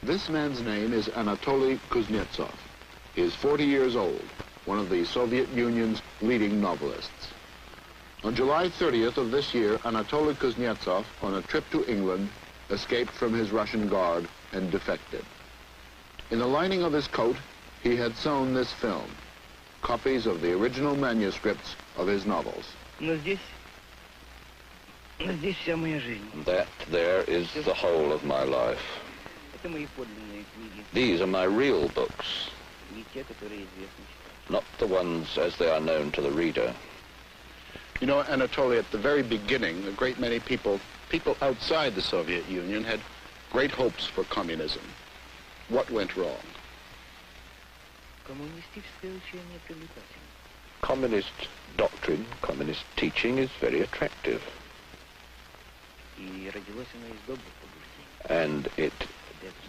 This man's name is Anatoly Kuznetsov. He is 40 years old, one of the Soviet Union's leading novelists. On July 30th of this year, Anatoly Kuznetsov, on a trip to England, escaped from his Russian guard and defected. In the lining of his coat, he had sewn this film, copies of the original manuscripts of his novels. That there is the whole of my life. These are my real books, not the ones as they are known to the reader. You know, Anatoly, at the very beginning, a great many people outside the Soviet Union had great hopes for communism. What went wrong? Communist doctrine, communist teaching is very attractive. And it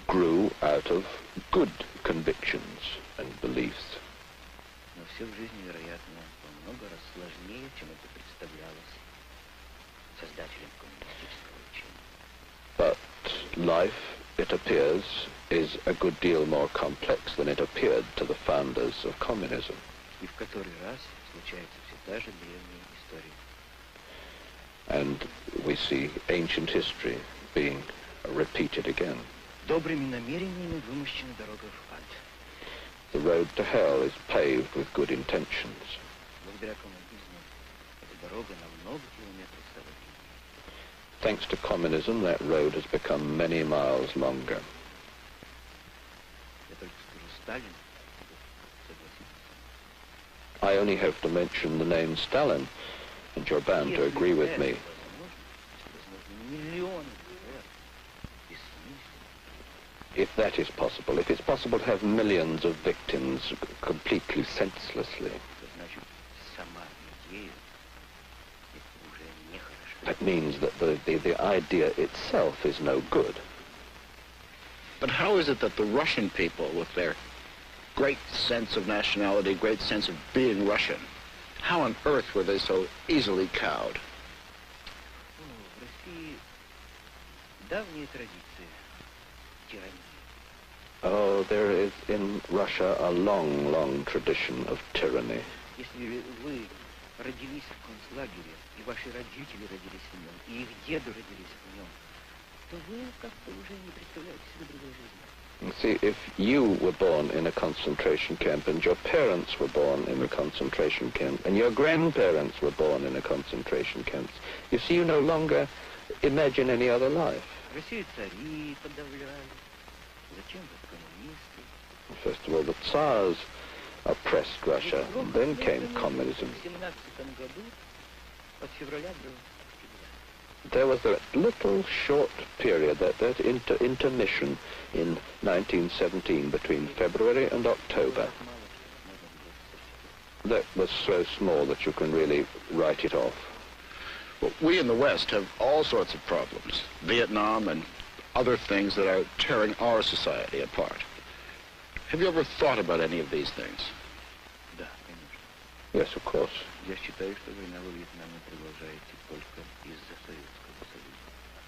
grew out of good convictions and beliefs. But life, it appears, is a good deal more complex than it appeared to the founders of communism. And we see ancient history being repeated again. The road to hell is paved with good intentions. Thanks to communism, that road has become many miles longer. I only have to mention the name Stalin, and you're bound to agree with me. If that is possible, if it's possible to have millions of victims completely senselessly, that means that the idea itself is no good. But how is it that the Russian people, with their great sense of nationality, great sense of being Russian, how on earth were they so easily cowed? Oh, there is in Russia a long, long tradition of tyranny. You see, if you were born in a concentration camp and your parents were born in a concentration camp and your grandparents were born in a concentration camp, you see, you no longer imagine any other life. First of all, the Tsars oppressed Russia, and then came communism. There was that little short period, that intermission in 1917 between February and October. That was so small that you can really write it off. Well, we in the West have all sorts of problems. Vietnam and other things that are tearing our society apart. Have you ever thought about any of these things? Yes, of course.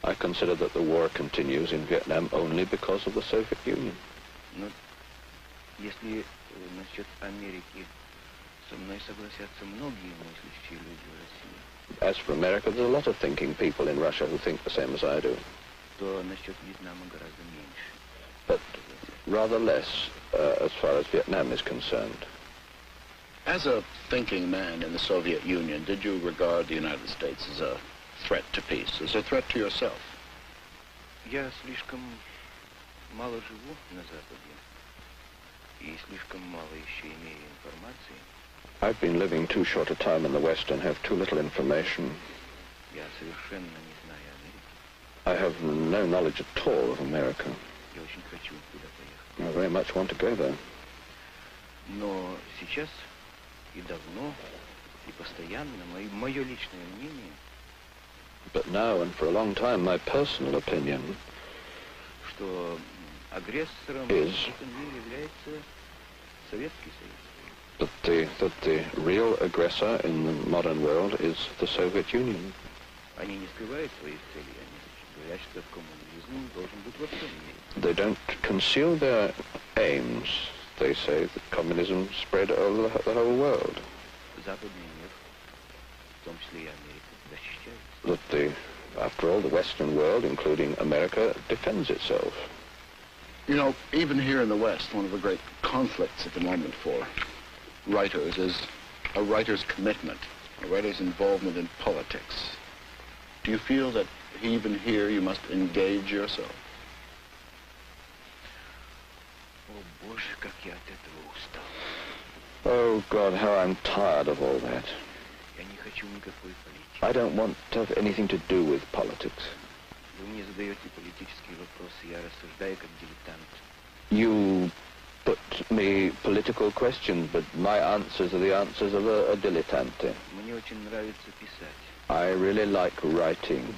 I consider that the war continues in Vietnam only because of the Soviet Union. As for America, there's a lot of thinking people in Russia who think the same as I do. But rather less as far as Vietnam is concerned. As a thinking man in the Soviet Union, did you regard the United States as a threat to peace, as a threat to yourself? I've been living too short a time in the West and have too little information. I have no knowledge at all of America. I very much want to go there. But now and for a long time, my personal opinion is that the real aggressor in the modern world is the Soviet Union. They don't conceal their aims. They say that communism spread over the whole world. That after all, the Western world, including America, defends itself. You know, even here in the West, one of the great conflicts at the moment for writers is a writer's commitment, a writer's involvement in politics. Do you feel that even here you must engage yourself? Oh, God, how I'm tired of all that. I don't want to have anything to do with politics. You put me political questions, but my answers are the answers of a dilettante. I really like writing.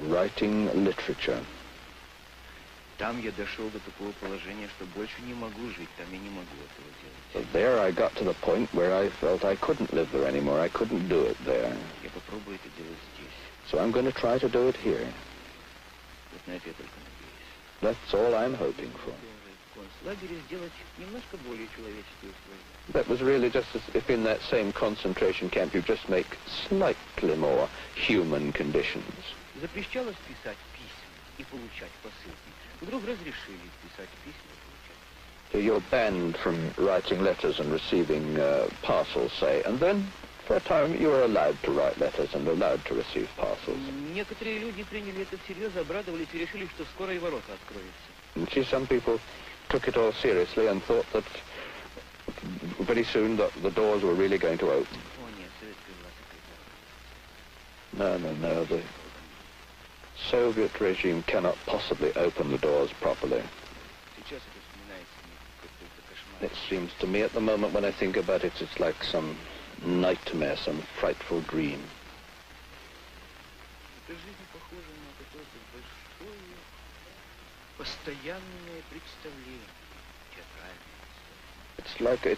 Writing literature. So there I got to the point where I felt I couldn't live there anymore. I couldn't do it there. So I'm going to try to do it here. That's all I'm hoping for. That was really just as if in that same concentration camp you just make slightly more human conditions. You're banned from writing letters and receiving parcels, say, and then for a time you are allowed to write letters and allowed to receive parcels. And see, some people took it all seriously and thought that very soon the doors were really going to open. No, the Soviet regime cannot possibly open the doors properly. It seems to me at the moment when I think about it, it's like some nightmare, some frightful dream.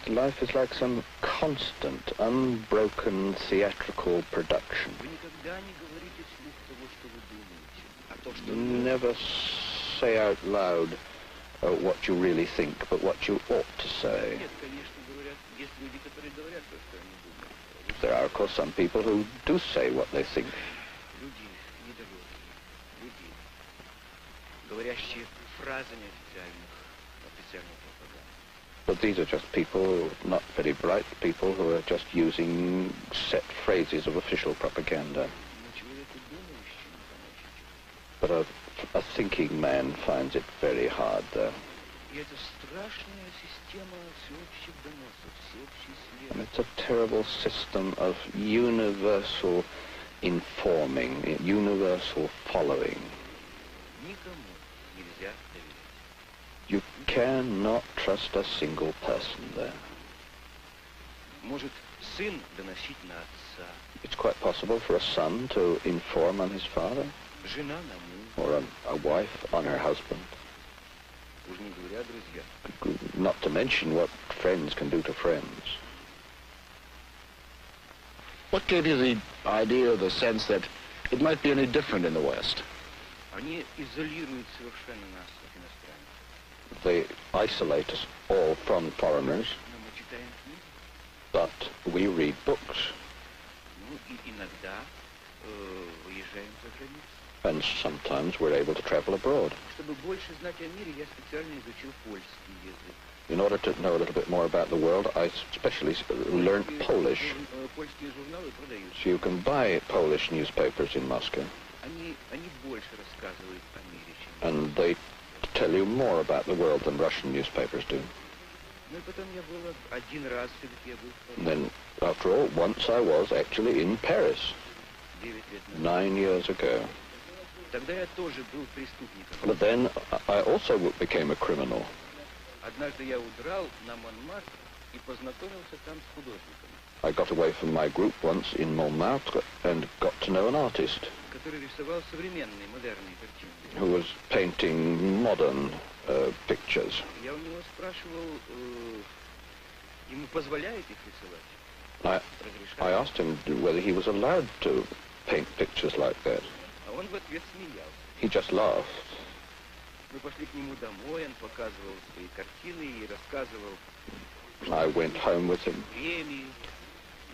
Life is like some constant, unbroken theatrical production. You never say out loud what you really think, but what you ought to say. There are, of course, some people who do say what they think. But these are just people, not very bright people, who are just using set phrases of official propaganda. But a thinking man finds it very hard, though. And it's a terrible system of universal informing, universal following. You cannot trust a single person there. It's quite possible for a son to inform on his father, or a wife on her husband. Not to mention what friends can do to friends. What gave you the idea or the sense that it might be any different in the West? They isolate us all from foreigners, but we read books. And sometimes we're able to travel abroad. In order to know a little bit more about the world, I especially learned Polish. So you can buy Polish newspapers in Moscow. And they tell you more about the world than Russian newspapers do. And then, after all, once I was actually in Paris, 9 years ago. But then I also became a criminal. I got away from my group once in Montmartre and got to know an artist who was painting modern pictures. I asked him whether he was allowed to paint pictures like that. Он в ответ смеялся. He just laughed. Мы пошли к нему домой, он показывал свои картины и рассказывал I went home with him. премии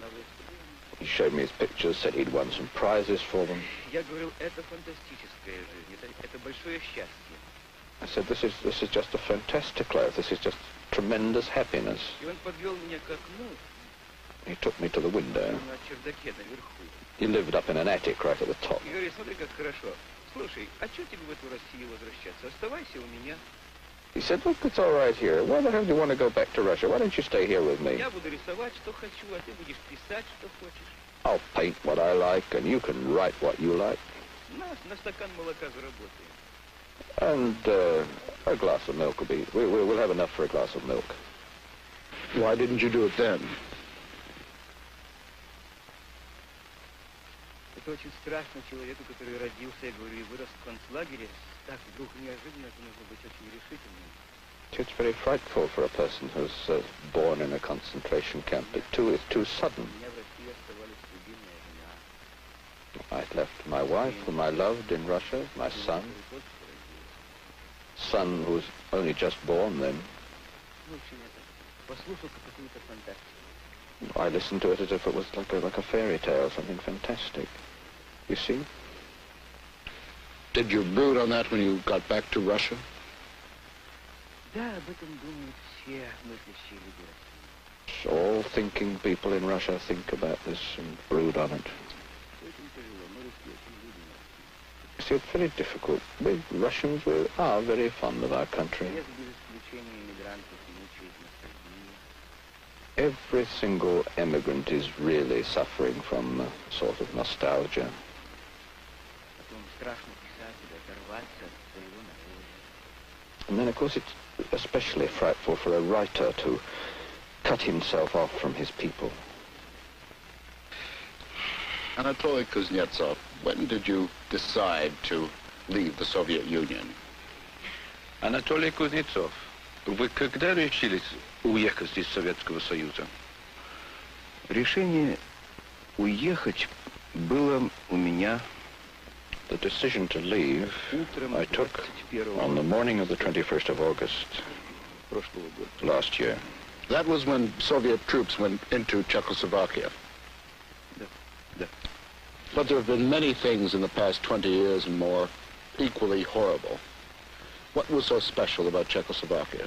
на выставке. He showed me his pictures, said he'd won some prizes for them. Я говорил, это фантастическая жизнь, это большое счастье. I said, this is just a fantastic life. This is just tremendous happiness. И он подвел меня к окну He took me to the window. на чердаке наверху. He lived up in an attic right at the top. И говорит, смотри, как хорошо. Слушай, а что тебе в эту Россию возвращаться? Оставайся у меня. He said, look, it's all right here. Why the hell do you want to go back to Russia? Why don't you stay here with me? Я буду рисовать, что хочу, а ты будешь писать, что хочешь. I'll paint what I like, and you can write what you like. На стакан молока заработаем. And a glass of milk will be... We'll have enough for a glass of milk. Why didn't you do it then? Это очень страшно человеку, который родился, я говорю, и вырос в концлагере. Так вдруг неожиданно это нужно быть очень решительным. It's very frightful for a person who's born in a concentration camp. It's too sudden. У меня в России оставались любимая жена. I'd left my wife, whom I loved in Russia, my son who was only just born then. В общем, это послушал какую-то фантастику. I listened to it as if it was like a fairy tale, something fantastic. You see? Did you brood on that when you got back to Russia? Да, об этом думают все мыслящие люди России. All thinking people in Russia think about this and brood on it. Очень тяжело, мы русские очень любим Россию. You see, it's very difficult. We Russians are very fond of our country. Без исключения иммигрантов мучает ностальгия. Every single immigrant is really suffering from a sort of nostalgia. Потом страшно писателю оторваться от своего народа. And then, of course, it's especially frightful for a writer to cut himself off from his people. Anatoly Kuznetsov, when did you decide to leave the Soviet Union? Анатолий Кузнецов, вы когда решились уехать из Советского Союза? Решение уехать было у меня The decision to leave I took on the morning of the 21st of August прошлого года. last year. That was when Soviet troops went into Czechoslovakia. Да. But there have been many things in the past 20 years and more equally horrible. What was so special about Czechoslovakia?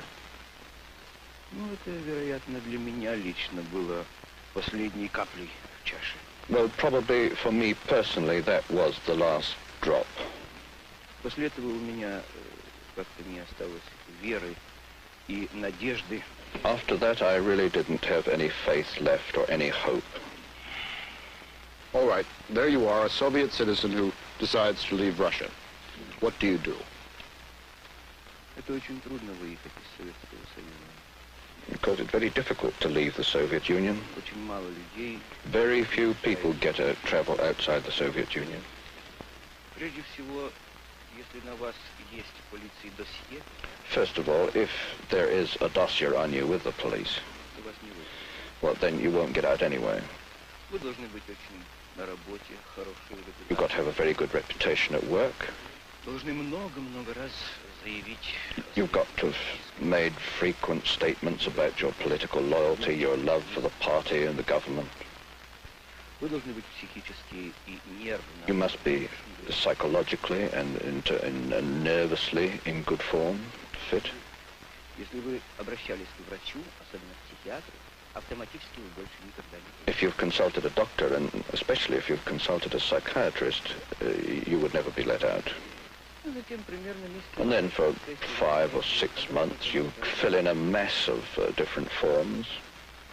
Ну, это, вероятно, для меня лично было последней каплей в чаше. Well, probably for me personally, that was the last drop. После этого у меня как-то не осталось веры и надежды. After that, I really didn't have any faith left or any hope. All right, there you are, a Soviet citizen who decides to leave Russia. What do you do? Это очень трудно выехать из Советского Союза. Because it's very difficult to leave the Soviet Union. Очень мало людей. Very few people get to travel outside the Soviet Union. Прежде всего, если на вас есть в полиции досье, First of all, if there is a dossier on you with the police, то вас не выпустят. well, then you won't get out anyway. Вы должны быть очень на работе, хорошие You've got to have a very good reputation at work. Должны много-много раз заявить. You've got to have made frequent statements about your political loyalty, your love for the party and the government. Вы должны быть психически и нервно. You must be psychologically and nervously in good form, fit. Если вы обращались к врачу, особенно к психиатру, автоматически вы больше никогда не... If you've consulted a doctor, and especially if you've consulted a psychiatrist, you would never be let out. Затем примерно месяц... And then for 5 or 6 months, you fill in a mess of different forms.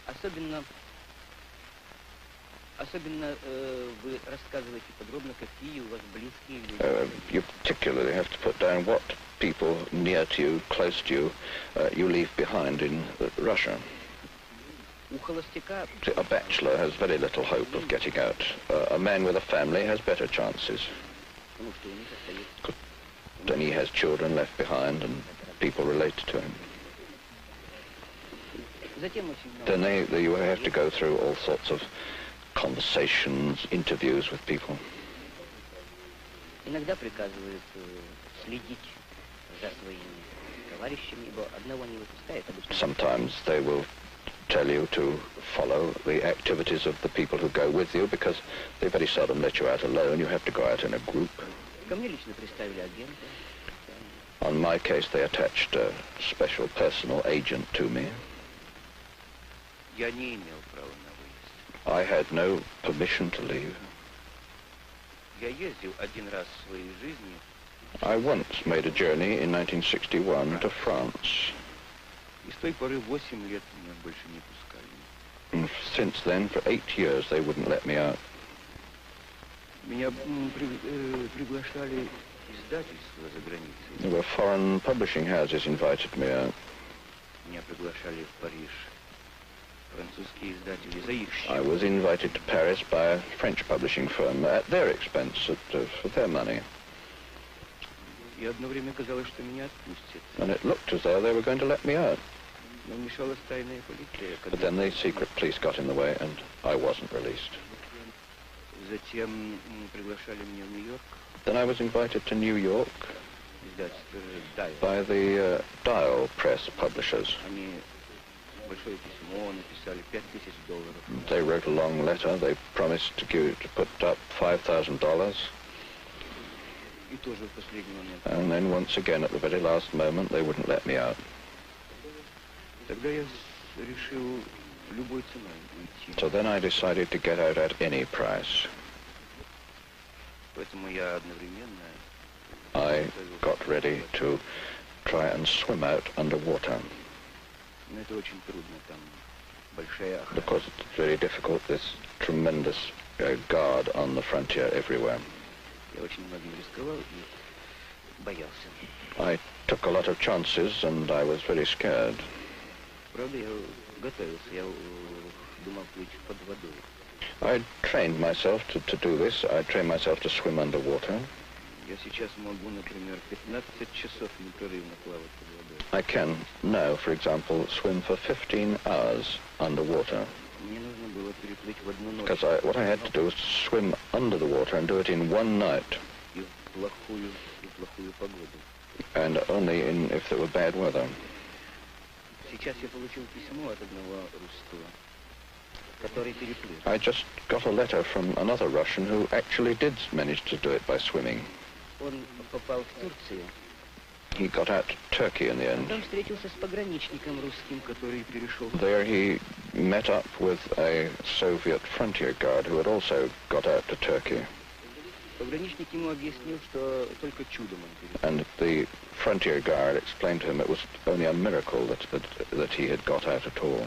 Особенно вы рассказываете подробно, какие у вас близкие люди. You particularly have to put down what people near to you, close to you, you leave behind in Russia. У холостяка... A bachelor has very little hope of getting out. A man with a family has better chances. Потому что у них остается... Then he has children left behind and people related to him. Затем очень много... Then you have to go through all sorts of conversations, interviews with people. Иногда приказывают следить за своими товарищами, ибо одного не выпускает обычно. Sometimes they will tell you to follow the activities of the people who go with you, because they very seldom let you out alone. You have to go out in a group. Ко мне лично приставили агента. On my case, they attached a special personal agent to me. Я не имел права на выезд. I had no permission to leave. Я ездил один раз в своей жизни. I once made a journey in 1961 to France. И с той поры 8 лет меня больше не пускали. And since then, for 8 years, they wouldn't let me out. Меня приглашали издательства за границей. There were foreign publishing houses invited me out. Меня приглашали в Париж французские издатели за их I счет. was invited to Paris by a French publishing firm at their expense, for their money. И одно время казалось, что меня отпустят. And it looked as though they were going to let me out. Но вмешалась тайная полиция. But then the secret police got in the way and I wasn't released. Затем приглашали меня в Нью-Йорк. Then I was invited to New York Издательство «Дай». by the Dial Press publishers. Они большое письмо написали, $5000. They wrote a long letter. They promised to put up $5,000. И тоже в последний момент. And then once again, at the very last moment, they wouldn't let me out. Тогда я решил любой ценой уйти. So then I decided to get out at any price. Поэтому я одновременно I got ready to try and swim out underwater. Но это очень трудно, там большая охрана. Of course, it's very difficult. There's tremendous guard on the frontier everywhere. Я очень многим рисковал и боялся. I took a lot of chances and I was very scared. Правда, я готовился, я думал плыть под водой. I trained myself to do this. I trained myself to swim underwater. Я сейчас могу, например, 15 часов непрерывно плавать под водой. I can now, for example, swim for 15 hours underwater. Мне нужно было переплыть в одну ночь. Because what I had to do was swim under the water and do it in one night, И в плохую погоду. and only if there were bad weather. Сейчас я получил письмо от одного русского, который переплыл. I just got a letter from another Russian who actually did manage to do it by swimming. Он попал в Турцию. He got out to Turkey in the end. Там встретился с пограничником русским, который перешел. There he met up with a Soviet frontier guard who had also got out to Turkey. Пограничник ему объяснил, что только чудом он перешел. And the frontier guard explained to him it was only a miracle that he had got out at all.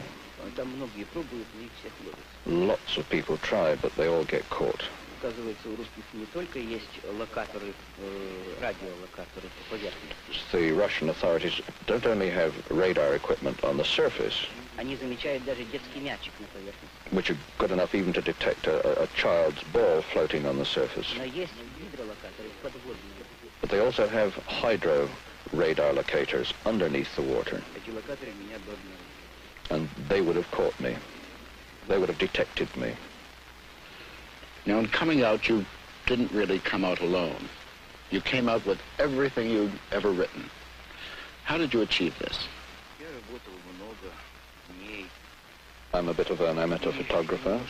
Там многие пробуют, но их всех ловят. Lots of people try, but they all get caught. Оказывается, у русских не только есть локаторы, радиолокаторы по поверхности. The Russian authorities don't only have radar equipment on the surface, Они замечают даже детский мячик на поверхности. which are good enough even to detect a child's ball floating on the surface. Но есть гидролокаторы подводные. But they also have hydro radar locators underneath the water, Эти локаторы меня бы обнаружили. and they would have caught me. They would have detected me. Now, in coming out, you didn't really come out alone. You came out with everything you'd ever written. How did you achieve this? Я работал много дней. I'm a bit of an amateur photographer,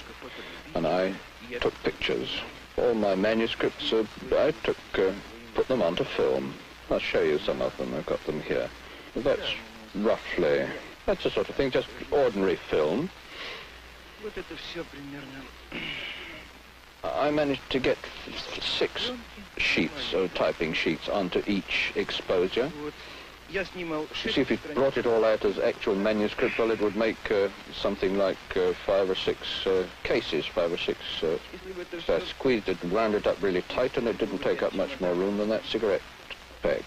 and I took pictures. All my manuscripts, I put them onto film. I'll show you some of them. I've got them here. That's the sort of thing, just ordinary film. Вот это все примерно. I managed to get 6 sheets, typing sheets, onto each exposure. Вот. Я снимал You see, if you brought it all out as actual manuscript, well, it would make something like 5 or 6 cases, 5 or 6. So I squeezed it and wound it up really tight, and it didn't take up much more room than that cigarette bag.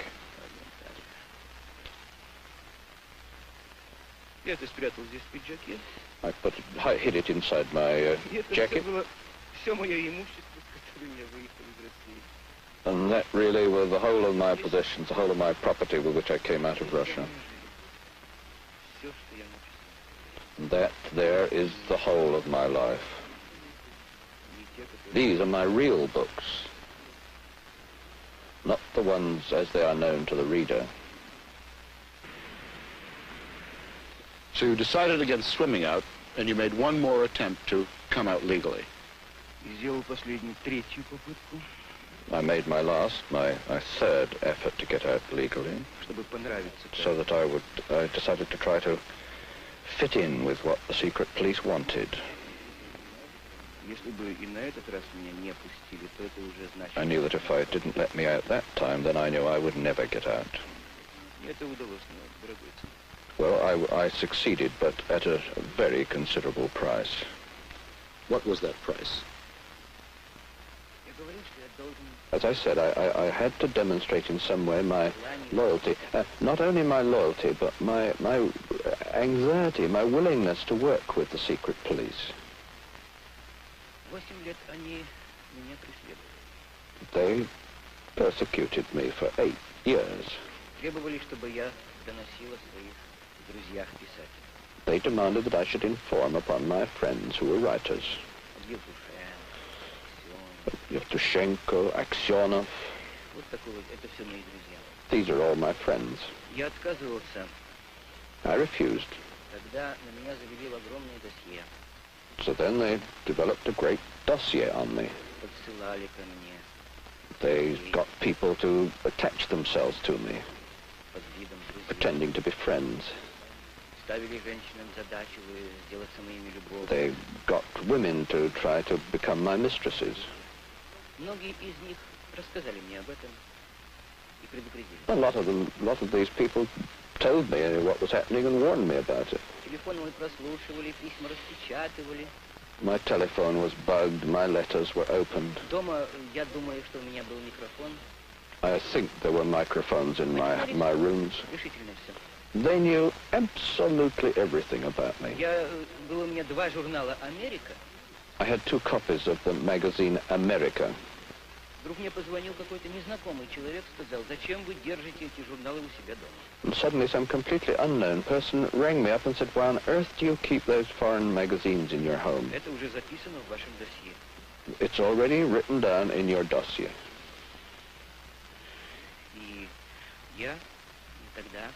Я это спрятал здесь в пиджаке. I hid it inside my И это jacket, было все мое имущество, с которым я выехал из России. and that really were the whole of my possessions, the whole of my property with which I came out of Russia. Все, что я написал. And that there is the whole of my life. Не те, которые These are my real books. not the ones as they are known to the reader. So you decided against swimming out, and you made one more attempt to come out legally. И сделал последнюю, третью попытку, I made my third effort to get out legally, чтобы понравиться. so that I decided to try to fit in with what the secret police wanted. Если бы и на этот раз меня не пустили, то это уже значит... I knew that if I didn't let me out that time, then I knew I would never get out. Мне это удалось, дорогой цена. Well, I succeeded, but at a very considerable price. What was that price? Я говорил, что я должен... As I said, I had to demonstrate in some way my loyalty. Not only my loyalty, but my anxiety, my willingness to work with the secret police. 8 лет они меня преследовали. They persecuted me for 8 years. Требовали, чтобы я доносил о своих друзьях-писателях. They demanded that I should inform upon my friends who were writers. Yevtushenko, Aksionov. Вот такой вот, это все мои друзья. These are all my friends. Я отказывался. I refused. Тогда на меня завели в огромное досье. So then they developed a great dossier on me. Подсылали ко мне. They got people to attach themselves to me, Под видом друзей. pretending to be friends. Ставили женщинам задачу сделаться моими любовью. They got women to try to become my mistresses. Многие из них рассказали мне об этом и предупредили. A lot of these people told me what was happening and warned me about it. Телефон мой прослушивали, письма распечатывали. My telephone was bugged, my letters were opened. Дома, я думаю, что у меня был микрофон. I think there were microphones in my rooms. Решительно все. They knew absolutely everything about me. Было у меня 2 журнала «Америка». I had 2 copies of the magazine America. Вдруг мне позвонил какой-то незнакомый человек, сказал, зачем вы держите эти журналы у себя дома? And suddenly some completely unknown person rang me up and said, why on earth do you keep those foreign magazines in your home? Это уже записано в вашем досье. It's already written down in your dossier. И я тогда...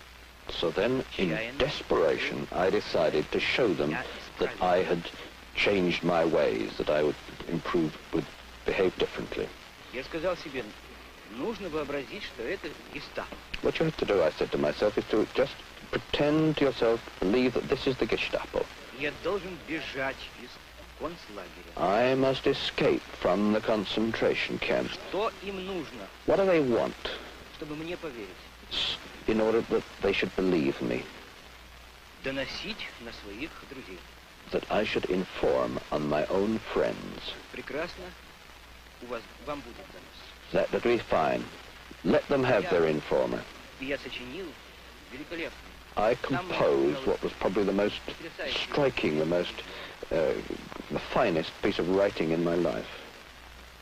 So then, in desperation, I decided to show them that I had changed my ways, that I would behave differently. Я сказал себе, нужно вообразить, что это гестапо. What you have to do, I said to myself, is to just pretend to yourself, believe that this is the Gestapo. Я должен бежать из концлагеря. I must escape from the concentration camp. Что им нужно? What do they want? Чтобы мне поверить. In order that they should believe me. Доносить на своих друзей. That I should inform on my own friends. Прекрасно. Вам будет донос. That would be fine. Let them have their informer. И я сочинил великолепно. I composed what was probably the most striking, the finest piece of writing in my life.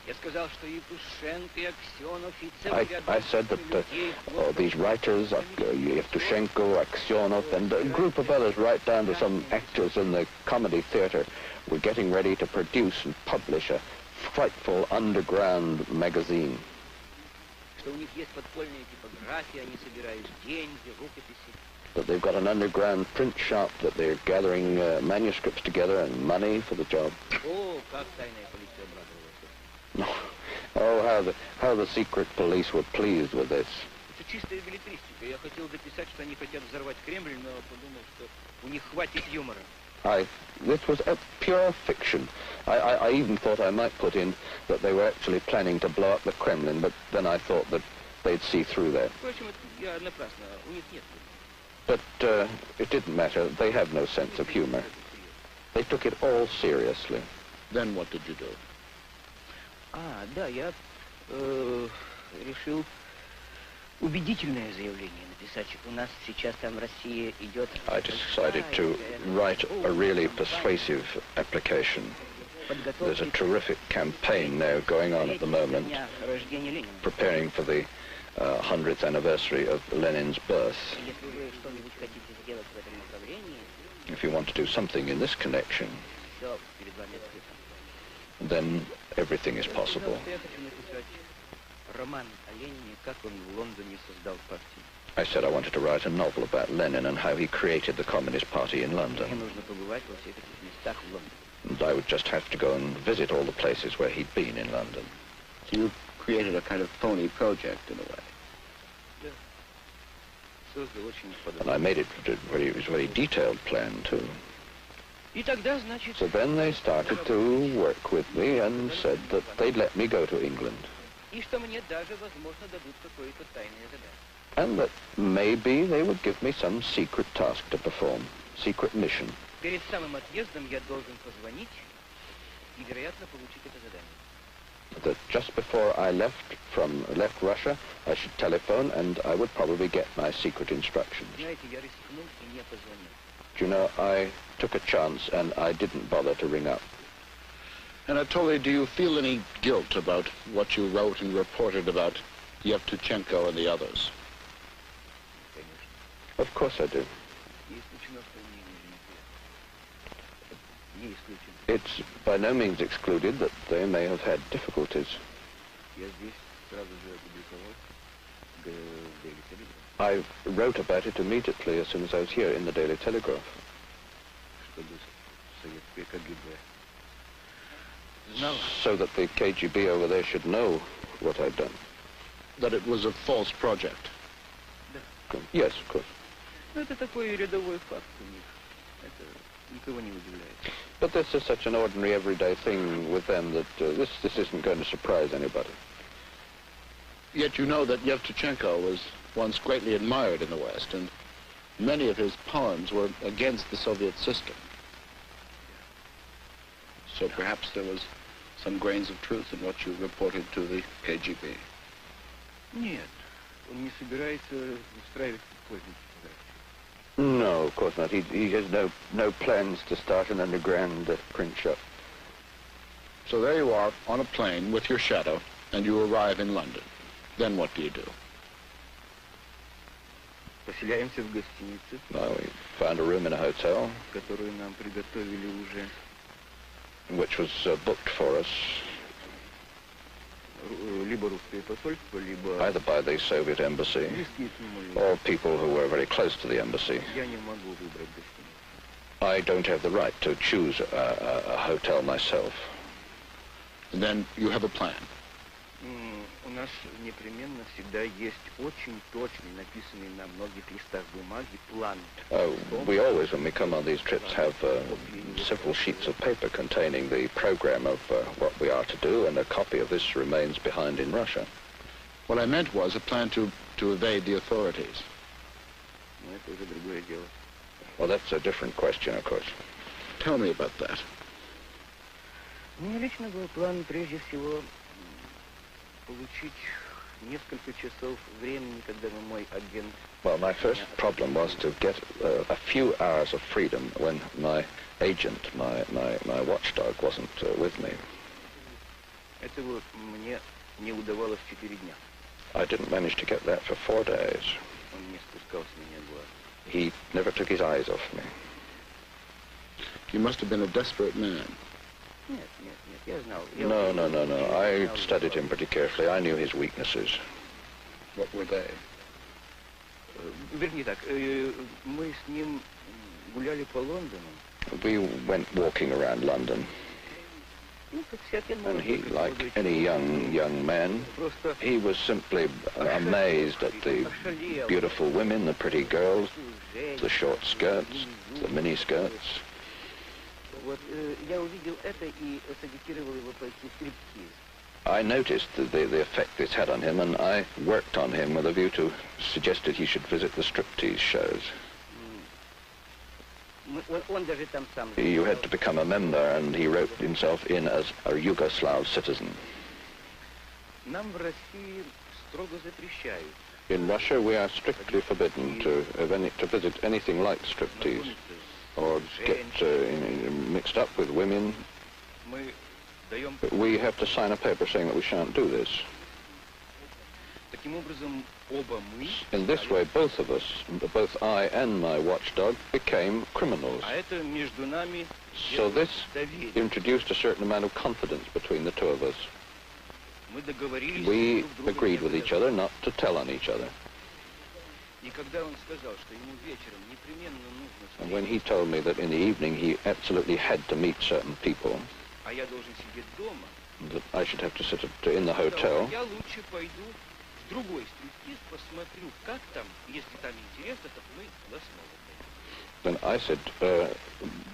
Я сказал, что Евтушенко и Аксенов и I said that these writers, Yevtushenko, Aksionov, and a group of others, right down to some actors in the comedy theater, were getting ready to produce and publish a frightful underground magazine. Что у них есть подпольные типографии, они собирают деньги, рукописи. That they've got an underground print shop, that they're gathering manuscripts together and money for the job. О, как тайная полиция обрадовалась. Oh, how the secret police were pleased with this. Это чистая беллетристика. Я хотел дописать, что они хотят взорвать Кремль, но подумал, что у них хватит юмора. This was a pure fiction. I even thought I might put in that they were actually planning to blow up the Kremlin, but then I thought that they'd see through that. Впрочем, я напрасно. У них нет. But it didn't matter. They have no sense of humor. They took it all seriously. Then what did you do? Да, я решил убедительное заявление написать. У нас сейчас там в России идет... I decided to write a really persuasive application. There's a terrific campaign now going on at the moment, preparing for the 100th anniversary of Lenin's birth. If you want to do something in this connection, then everything is possible. роман о Ленине, как он в Лондоне создал партию. I said I wanted to write a novel about Lenin and how he created the Communist Party in Мне London. нужно побывать во всех этих местах в Лондоне. And I would just have to go and visit all the places where he'd been in London. So you created a kind of phony project in a way. Создал очень And I made it it was a very detailed plan too. И тогда, значит, So then they started to work with me and said that they'd let me go to England. и что мне даже, возможно, дадут какое-то тайное задание. And that maybe they would give me some secret task to perform, secret mission. Перед самым отъездом я должен позвонить и, вероятно, получить это задание. That just before I left Russia, I should telephone and I would probably get my secret instructions. Знаете, я рискнул и не позвонил. Do you know, I took a chance and I didn't bother to ring up. Anatoly, do you feel any guilt about what you wrote and reported about Yevtushenko and the others? Конечно. Of course I do. Не исключено, что мне не исключено. It's by no means excluded that they may have had difficulties. Я здесь сразу же опубликовал в Daily Telegraph. I wrote about it immediately as soon as I was here in the Daily Telegraph. Чтобы советское КГБ знало, So that the KGB over there should know what I'd done. That it was a false project? Yes, of course. ну, это такой рядовой факт у них. Это никого не удивляет. But this is such an ordinary, everyday thing with them that this isn't going to surprise anybody. Yet you know that Yevtushenko was once greatly admired in the West, and many of his poems were against the Soviet system. So perhaps there was some grains of truth in what you reported to the KGB. Нет, он не собирается устраивать поздний фотографии. No, of course not. He has no plans to start an underground print shop. So there you are on a plane with your shadow, and you arrive in London. Then what do you do? Поселяемся в гостинице, Well, we found a room in a hotel, которую нам приготовили уже. which was booked for us Либо русское посольство, либо either by the Soviet embassy близкие к нему люди. or people who were very close to the embassy. Я не могу выбрать гостиницу. I don't have the right to choose a hotel myself. And then you have a plan. У нас непременно всегда есть очень точный, написанный на многих листах бумаги план. We always, when we come on these trips, have several sheets of paper containing the program of what we are to do, and a copy of this remains behind in Russia. What I meant was a plan to evade the authorities. Но это уже другое дело. Well, that's a different question, of course. Tell me about that. У меня лично был план прежде всего получить несколько часов времени, когда мой агент... Well, my first problem was to get a few hours of freedom when my agent, my watchdog, wasn't with me. Этого мне не удавалось 4 дня. I didn't manage to get that for 4 days. Он не спускал с меня глаз. He never took his eyes off me. You must have been a desperate man. Нет, я знал. No. I studied him pretty carefully. I knew his weaknesses. What were they? Вернее так, мы с ним гуляли по Лондону. We went walking around London, Ну, как всякий and he, молодой like человек, any young man, просто he was simply amazed at the beautiful women, the pretty girls, the short skirts, the mini skirts. Вот я увидел это и сагитировал его пойти в стриптиз. I noticed the effect this had on him, and I worked on him with a view to suggested he should visit the striptease shows. Он даже там сам... You had to become a member, and he wrote himself in as a Yugoslav citizen. Нам в России строго запрещают. In Russia, we are strictly forbidden to visit anything like striptease or get mixed up with women. Мы даем... We have to sign a paper saying that we shan't do this. Таким образом, оба мы... In this way, both of us, both I and my watchdog, became criminals. А это между нами... So this доверие. introduced a certain amount of confidence between the two of us. Мы договорились We друг другу agreed with не each other not to tell on each other. И когда он сказал, что ему вечером непременно нужно And when he встретиться, told me that in the evening he absolutely had to meet certain people, а я должен сидеть дома, that I should have to sit in the hotel, я лучше пойду в другой стриптиз, посмотрю, как там, если там интересно, то мы туда снова пойдем. then I said,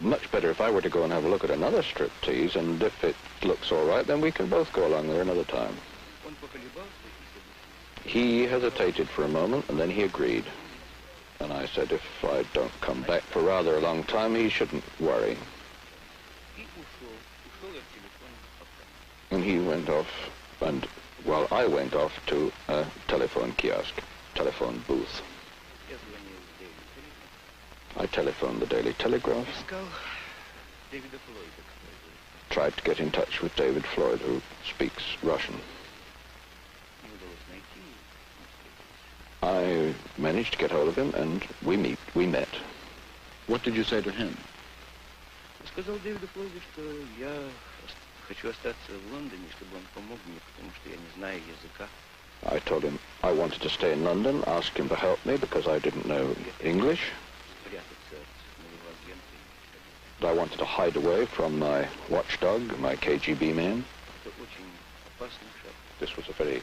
much better if I were to go and have a look at another striptease, and if it looks all right, then we can both go along there another time. Он поколебался и согласился. He hesitated for a moment, and then he agreed. And I said if I don't come back for rather a long time, he shouldn't worry. И ушел. Ушел я в телефонный автомат. And he went off, and, well, I went off to a telephone kiosk, telephone booth. Я звонил в Daily Telegraph. I telephoned the Daily Telegraph, Искал Дэвида Флойда, который говорит, tried to get in touch with David Floyd, who speaks Russian. не удалось найти, мы встретились. I managed to get hold of him, and we met. What did you say to him? Сказал Дэвиду Флойду, что я хочу остаться в Лондоне, чтобы он помог мне, потому что я не знаю языка. I told him I wanted to stay in London, asked him to help me because I didn't know English, Спрятаться от моего агента и мечтать. that I wanted to hide away from my watchdog, my KGB man. Это очень опасный шаг. This was a very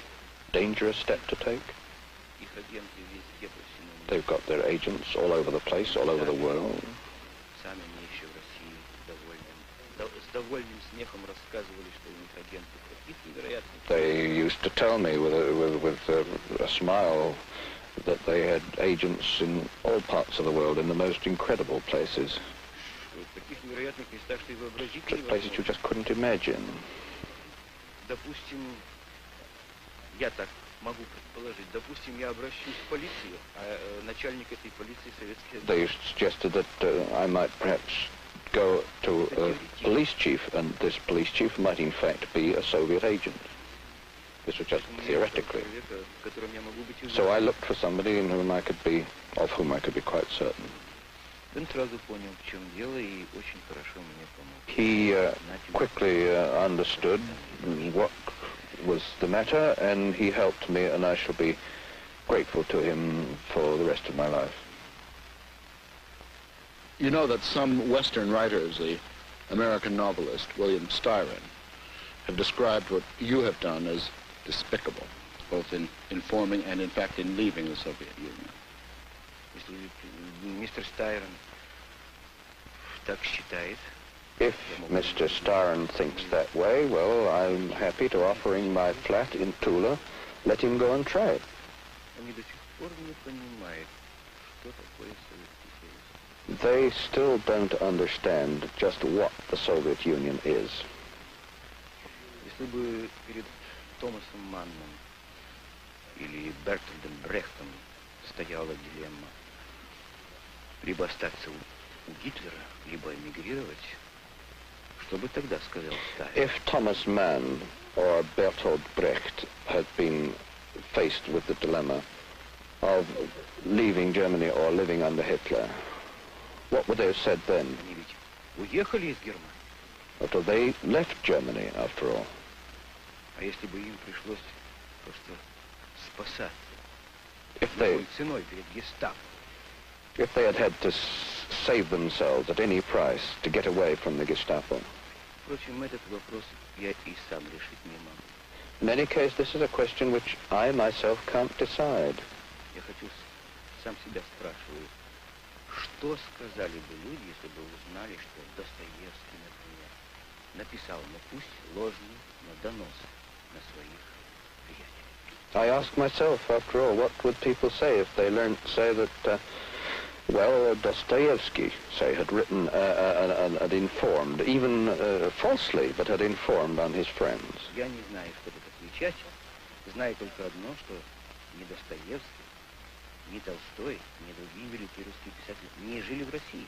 dangerous step to take. Их агенты везде по всему миру. They've got their agents all over the place, all over the world. Сами мне еще в России с довольным смехом рассказывали, что у них агенты таких невероятных. They used to tell me with a smile that they had agents in all parts of the world in the most incredible places, В таких невероятных местах, что и вообразить places you невозможно. just couldn't imagine. Допустим, я так могу предположить, допустим, я обращусь в полицию, а начальник этой полиции советский They suggested that I might perhaps go to a police chief, and this police chief might in fact be a Soviet agent. This was just theoretically. Человека, в котором я могу быть So I уверен. looked for somebody of whom I could be quite certain. Он сразу понял, в чем дело, и очень хорошо мне помог. He quickly understood what was the matter, and he helped me, and I shall be grateful to him for the rest of my life. You know that some Western writers, the American novelist William Styron, have described what you have done as despicable, both in informing and, in fact, in leaving the Soviet Union. Если мистер Стайрон так считает, If Mr. Styron thinks that way, well, I'm happy to offer him my flat in Tula. Let him go and try it. они до сих пор не понимают, что такое Советский Союз. They still don't understand just what the Soviet Union is. Если бы перед Томасом Манном или Бертольдом Брехтом стояла дилемма либо остаться у Гитлера, либо эмигрировать, что бы тогда сказал Сталин? If Thomas Mann or Bertolt Brecht had been faced with the dilemma of leaving Germany or living under Hitler, what would they have said then? Они ведь уехали из Германии. After they left Germany, after all. А если бы им пришлось просто спасаться If they, любой ценой перед гестапо, if they had had to save themselves at any price to get away from the Gestapo. впрочем, этот вопрос я и сам решить не могу. In any case, this is a question which I myself can't decide. Я хочу сам себя спрашиваю, что сказали бы люди, если бы узнали, что Достоевский, например, написал, ну пусть ложный, но донос на своих приятелей. I ask myself, after all, what would people say if they learned, say, that, well, Dostoevsky, say, had written, had informed, even falsely, but had informed on his friends. Я не знаю, что тут отвечать. Знаю только одно, что ни Достоевский, ни Толстой, ни другие великие русские писатели не жили в России,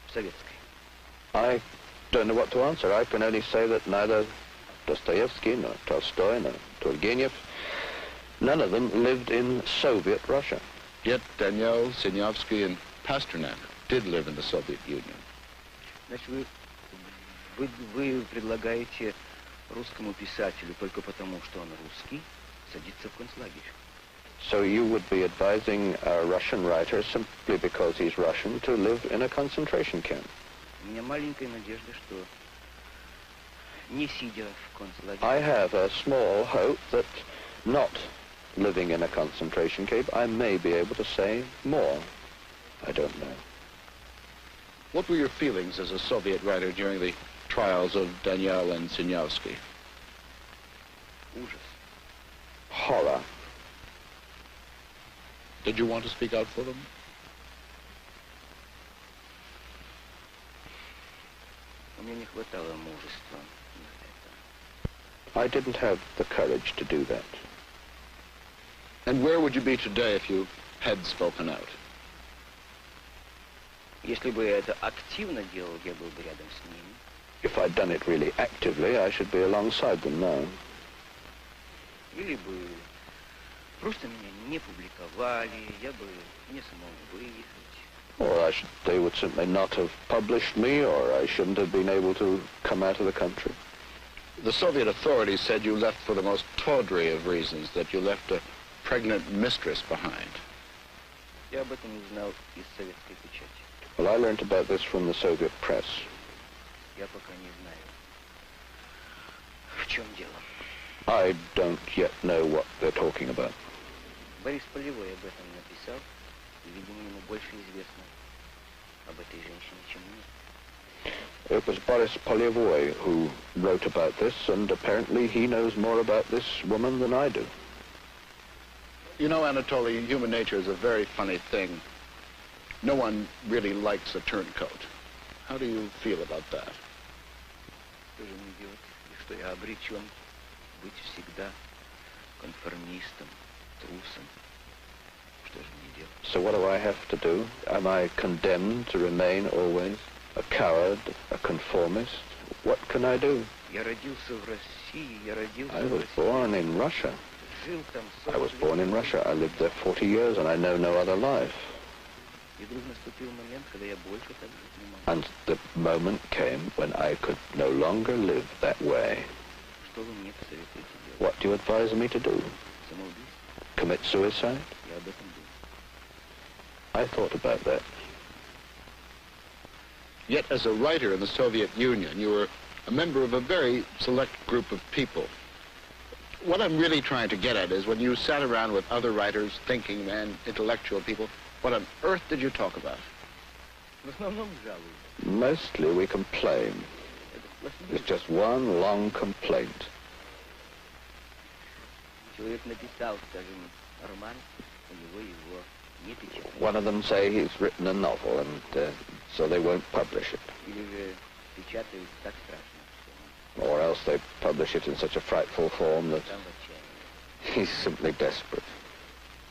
в советской. I don't know what to answer. I can only say that neither Dostoevsky, nor Tolstoy, nor Turgenev, none of them lived in Soviet Russia. Yet Daniel, Sinyavsky, and Pasternak did live in the Soviet Union. Значит, вы предлагаете русскому писателю только потому, что он русский, садиться в концлагерь. So you would be advising a Russian writer simply because he's Russian to live in a concentration camp. У меня маленькая надежда, что не сидя в концлагере... I have a small hope that not living in a concentration camp, I may be able to say more. I don't know. What were your feelings as a Soviet writer during the trials of Daniel and Sinyavsky? Ужас. Horror. Did you want to speak out for them? У меня не хватало мужества на это. I didn't have the courage to do that. And where would you be today if you had spoken out? Если бы я это активно делал, я был бы рядом с ними. If I'd done it really actively, I should be alongside them now. Или бы просто меня не публиковали, я бы не смог выехать. Or they would simply not have published me, or I shouldn't have been able to come out of the country. The Soviet authorities said you left for the most tawdry of reasons, that you left a pregnant mistress behind. Я об этом узнал из советской печати. Well, I learned about this from the Soviet press. Я пока не знаю, в чем дело. I don't yet know what they're talking about. Борис Полевой об этом написал, и, видимо, ему больше известно об этой женщине, чем мне. It was Boris Polyevoy who wrote about this, and apparently he knows more about this woman than I do. You know, Anatoly, human nature is a very funny thing. No one really likes a turncoat. How do you feel about that? Что же мне делать, и что я обречен быть всегда конформистом, трусом? Что же мне делать? So what do I have to do? Am I condemned to remain always a coward, a conformist? What can I do? Я родился в России, я родился I в was России. born in Russia. Жил там I was 40 born in лет. Russia. I lived there 40 years, and I know no other life. И вдруг наступил момент, когда я больше так жить не могу. And the moment came when I could no longer live that way. Что вы мне посоветуете делать? What do you advise me to do? Самоубийство? Commit suicide? Я об этом думал. I thought about that. Yet, as a writer in the Soviet Union, you were a member of a very select group of people. What I'm really trying to get at is when you sat around with other writers, thinking men, intellectual people, what on earth did you talk about? В основном жалуюсь. Mostly we complain. Это сплошные It's just one long complaint. Человек написал, скажем, роман, у него его не печатают. One of them say he's written a novel, and so they won't publish it. Или же печатают так страшно, что он Or else they publish it in such a frightful form that там в отчаянии. he's simply desperate.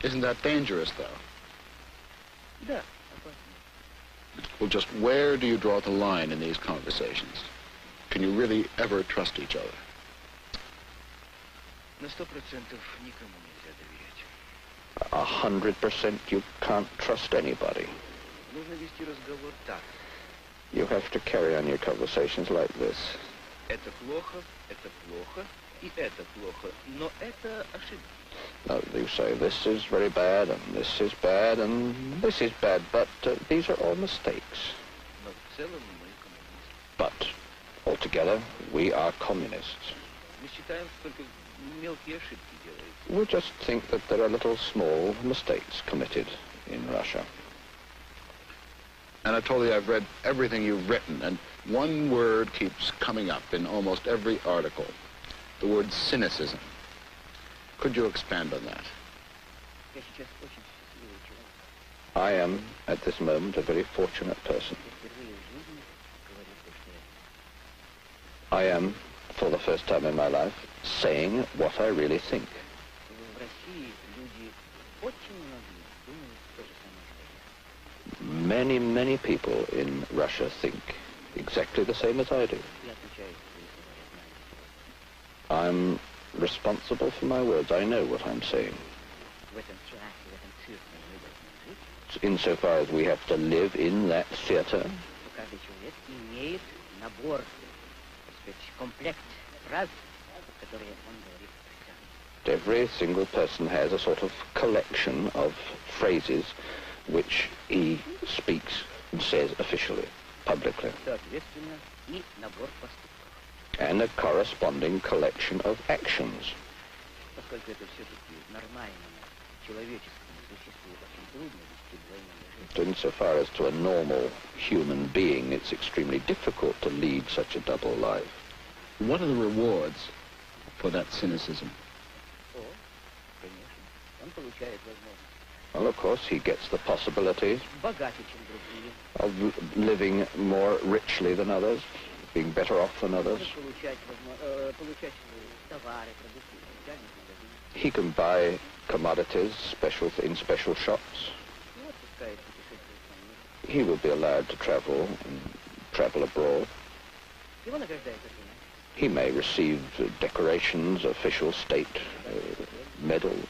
Isn't that dangerous, though? Да, опасно. Well, just where do you draw the line in these conversations? Can you really ever trust each other? На 100% никому нельзя доверять. 100% you can't trust anybody. Нужно вести разговор так. You have to carry on your conversations like this. Это плохо, и это плохо, но это ошибка. You say this is very bad, and this is bad, and this is bad, but these are all mistakes. Но в целом мы коммунисты. But altogether, we are communists. Мы считаем, что только мелкие ошибки делают. We just think that there are little small mistakes committed in Russia. Anatoly, I've read everything you've written, and one word keeps coming up in almost every article. The word cynicism. Could you expand on that? Я сейчас очень счастливый человек. I am, at this moment, a very fortunate person. Я впервые в жизни говорю то, что я I am, for the first time in my life, saying what I really think. В России люди очень многие думают то же самое, что я. Many, many people in Russia think exactly the same as I do. Я отвечаю за свои слова, я знаю. I'm responsible for my words. I know what I'm saying. В этом театре, в этом цирке мы должны жить. Insofar as we have to live in that theater, Что каждый человек имеет набор, так сказать, комплект фраз, которые он говорит официально. Every single person has a sort of collection of phrases which he speaks and says officially, publicly, Соответственно, и набор поступков. and a corresponding collection of actions. Поскольку это все-таки нормальному человеческому существу очень трудно вести двойную жизнь. Insofar as to a normal human being, it's extremely difficult to lead such a double life. What are the rewards for that cynicism? О, конечно, он получает возможность Well, of course, he gets the possibility богаче, чем другие. of living more richly than others, being better off than others. Может получать товары, продукты в специальных магазинах. He can buy commodities in special shops. И отпускает путешествовать по миру. He will be allowed to travel abroad. Его награждает ордена. He may receive decorations, official state medals,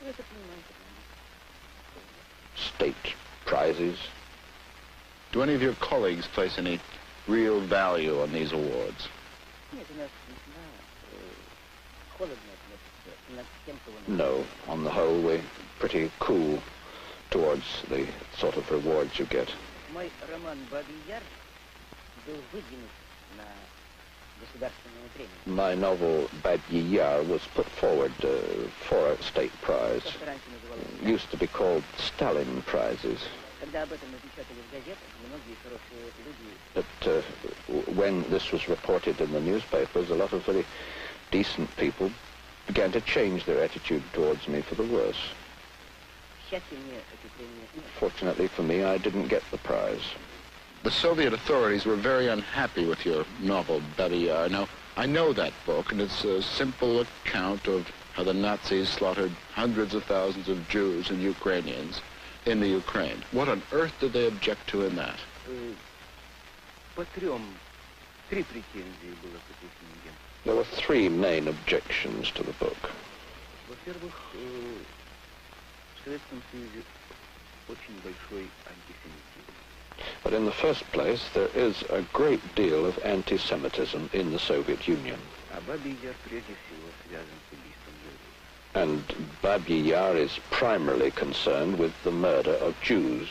Вы это понимаете. state prizes. Do any of your colleagues place any real value on these awards? Нет, у нас весьма холодно относится над тем, кого No, on the whole, we're pretty cool towards the sort of rewards you get. Мой роман «Бабий Яр» был выдвинут на государственную премию. My novel Babyi Yar was put forward for a state prize. То, что раньше называлось Used to be called Stalin prizes. Когда об этом напечатали в газетах, многие хорошие люди But when this was reported in the newspapers, a lot of very decent people began to change their attitude towards me for the worse. к счастью, мне эту премию не Fortunately for me, I didn't get the prize. The Soviet authorities were very unhappy with your novel, Babyi Yar. Now, I know that book, and it's a simple account of how the Nazis slaughtered hundreds of thousands of Jews and Ukrainians in the Ukraine. What on earth did they object to in that? Три претензии было к этой книге. There were three main objections to the book. Во-первых, в Советском Союзе очень большой антисемитизм. But in the first place, there is a great deal of anti-Semitism in the Soviet Union. А Бабий Яр прежде всего связан с убийством евреев. And Babyi Yar is primarily concerned with the murder of Jews.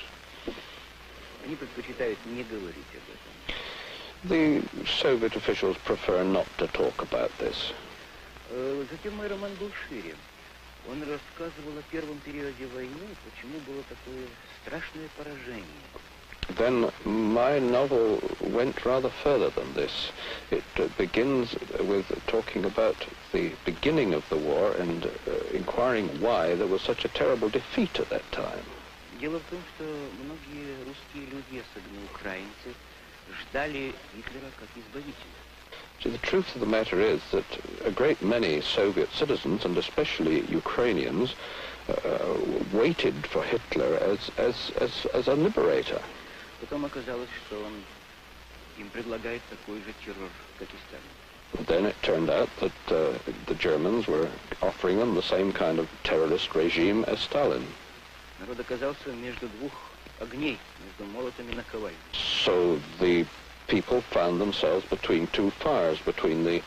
Они предпочитают не говорить об этом. The Soviet officials prefer not to talk about this. Затем мой роман был шире. Он рассказывал о первом периоде войны, почему было такое страшное поражение. Then my novel went rather further than this. It begins with talking about the beginning of the war and inquiring why there was such a terrible defeat at that time. Дело в том, что многие русские люди, особенно украинцы, ждали Гитлера как избавителя. So the truth of the matter is that a great many Soviet citizens, and especially Ukrainians, waited for Hitler as a liberator. Потом оказалось, что он им предлагает такой же террор, как и Сталин. Then it turned out that the Germans were offering them the same kind of terrorist regime as Stalin. Народ оказался между двух огней, между молотом и наковальней. So the people found themselves between two fires, between the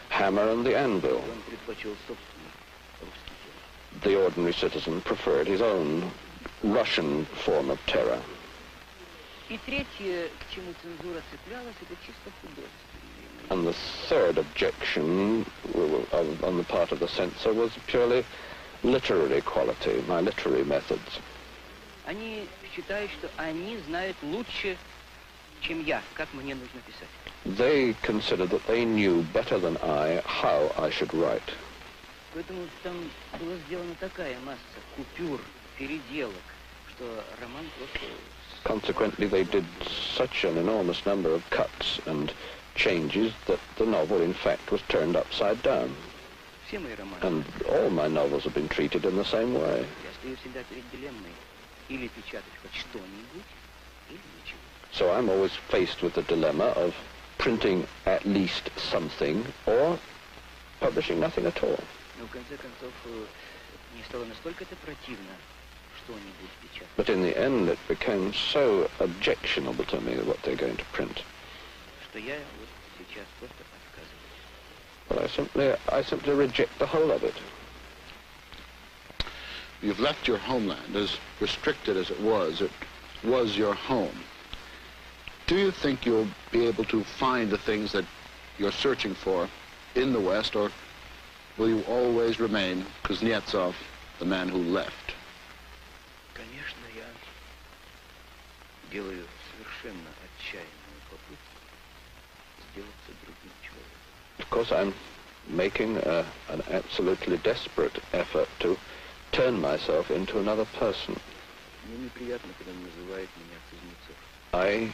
hammer and the anvil. Он предпочел собственный русский террор. The ordinary citizen preferred his own Russian form of terror. И третье, к чему цензура цеплялась, это чисто художественное. And the third objection on the part of the censor was purely literary quality, my literary methods. Они считают, что они знают лучше, чем я, как мне нужно писать. They considered that they knew better than I how I should write. Поэтому там была сделана такая масса купюр, переделок, что роман просто... Consequently, they did such an enormous number of cuts and changes that the novel, in fact, was turned upside down. Все мои романы. And all my novels have been treated in the same way. Я стою всегда перед дилеммой. Или печатать хоть что-нибудь, или ничего. So I'm always faced with the dilemma of printing at least something or publishing nothing at all. Но в конце концов мне стало настолько это противно что-нибудь печатать. But in the end, it became so objectionable to me what they're going to print. Что я вот сейчас просто отказываюсь. I simply reject the whole of it. You've left your homeland, as restricted as it was your home. Do you think you'll be able to find the things that you're searching for in the West, or will you always remain Kuznetsov, the man who left? Конечно, я делаю совершенно отчаянную попытку сделаться другим человеком. Of course, I'm making an absolutely desperate effort to turn myself into another person. Мне неприятно, когда называют меня Кузнецов. I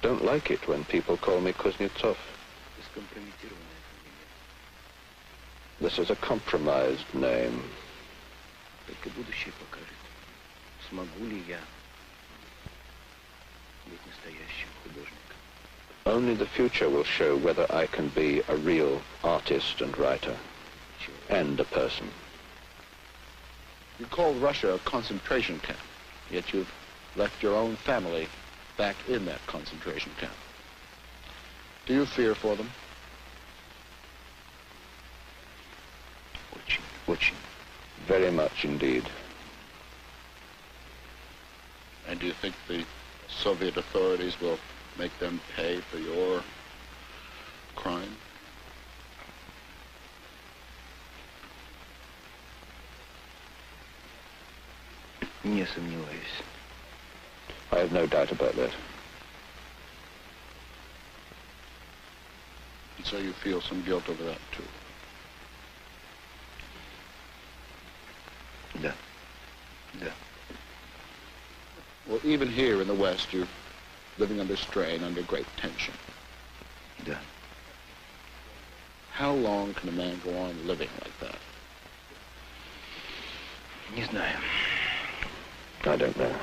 don't like it when people call me Kuznetsov. Это скомпрометированная фамилия. This is a compromised name. Только будущее покажет, смогу ли я быть настоящим художником. Only the future will show whether I can be a real artist and writer and a person. You called Russia a concentration camp, yet you've left your own family back in that concentration camp. Do you fear for them? Очень, очень. Very much indeed. And do you think the Soviet authorities will make them pay for your crime? Не сомневаюсь. I have no doubt about that. And so you feel some guilt over that, too? Да. Да. Well, even here in the West, you're living under strain, under great tension. Да. How long can a man go on living like that? Не знаю. I don't know.